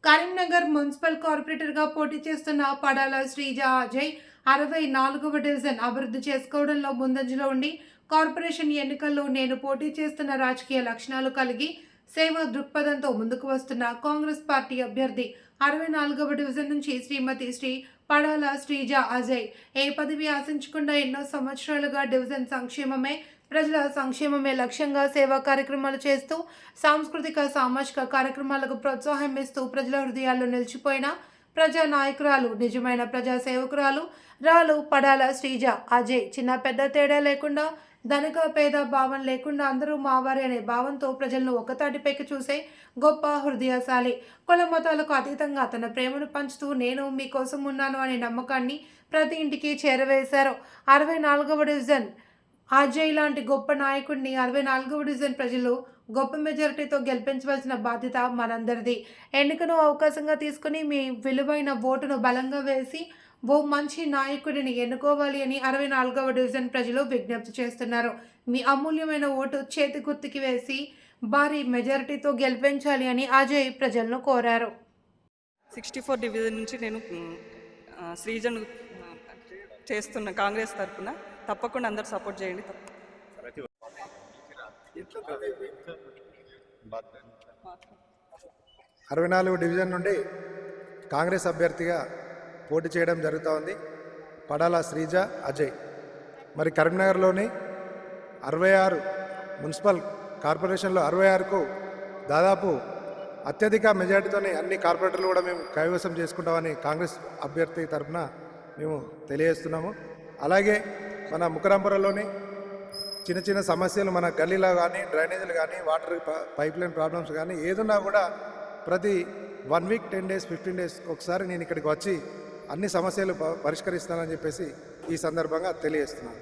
Karimnagar municipal కార్పొరేటర్గా పోటీ చేస్తున్న పడాల శ్రీజ అజయ్ 64వ డివిజన్ అభివృద్ధి చేసుకోవడంలో ముందంజలో ఉండి కార్పొరేషన్ ఎన్నికల్లో నేను పోటీ చేస్తున్న రాజకీయ లక్షణాలు కలిగి సేవా దృక్పథంతో ముందుకు వస్తున్న కాంగ్రెస్ పార్టీ అభ్యర్థి 64వ డివిజన్ నుంచి శ్రీమతి శ్రీ పడాల శ్రీజ అజయ్ ఏ పదవి ఆశించకుండా ఎన్నో సంవత్సరాలుగా డివిజన్ సంక్షేమమే ప్రజల సంక్షేమమే లక్ష్యంగా సేవా కార్యక్రమాలు చేస్తూ సాంస్కృతిక సామాజిక కార్యక్రమాలకు ప్రోత్సాహం ఇస్తూ ప్రజల హృదయాల్లో నిలిచిపోయిన ప్రజా నాయకురాలు, నిజమైన ప్రజా సేవకురాలు రాలు పడాల శ్రీజ అజయ్. చిన్న పెద్ద తేడా లేకుండా, ధనిక పేద భావం లేకుండా అందరూ మావారి అనే భావంతో ప్రజలను ఒకతాటిపైకి చూసే గొప్ప హృదయశాలి. కుల మతాలకు అతీతంగా తన ప్రేమను పంచుతూ నేను మీకోసం ఉన్నాను అనే నమ్మకాన్ని ప్రతి ఇంటికి చేరవేశారు. 64వ డివిజన్ అజయ్ లాంటి గొప్ప నాయకుడిని 64వ డివిజన్ ప్రజలు గొప్ప మెజారిటీతో గెలిపించవలసిన బాధ్యత మనందరిది. ఎన్నికను అవకాశంగా తీసుకుని మీ విలువైన ఓటును బలంగా వేసి ఓ మంచి నాయకుడిని ఎన్నుకోవాలి అని 64వ డివిజన్ ప్రజలు విజ్ఞప్తి చేస్తున్నారు. మీ అమూల్యమైన ఓటు చేతి గుర్తుకి వేసి భారీ మెజారిటీతో గెలిపించాలి అని అజయ్ ప్రజలను కోరారు. 64 డివిజన్ నుంచి నేను శ్రీజన్ చేస్తున్న కాంగ్రెస్ తరఫున తప్పకుండా అందరు సపోర్ట్ చేయండి. 64 డివిజన్ నుండి కాంగ్రెస్ అభ్యర్థిగా పోటీ చేయడం జరుగుతూ ఉంది పడాల శ్రీజ అజయ్. మరి కరీంనగర్లోని 66 మున్సిపల్ కార్పొరేషన్లో 66కు దాదాపు అత్యధిక మెజార్టీతోనే అన్ని కార్పొరేటర్లు కూడా మేము కైవసం చేసుకుంటామని కాంగ్రెస్ అభ్యర్థి తరఫున మేము తెలియజేస్తున్నాము. అలాగే మన ముకరంపురంలోని చిన్న చిన్న సమస్యలు, మన గల్లీలో కానీ డ్రైనేజీలు కానీ వాటర్ పైప్ లైన్ ప్రాబ్లమ్స్ కానీ ఏదున్నా కూడా ప్రతి 1 వీక్ 10 డేస్ 15 డేస్ ఒకసారి నేను ఇక్కడికి వచ్చి అన్ని సమస్యలు పరిష్కరిస్తానని చెప్పేసి ఈ సందర్భంగా తెలియజేస్తున్నాను.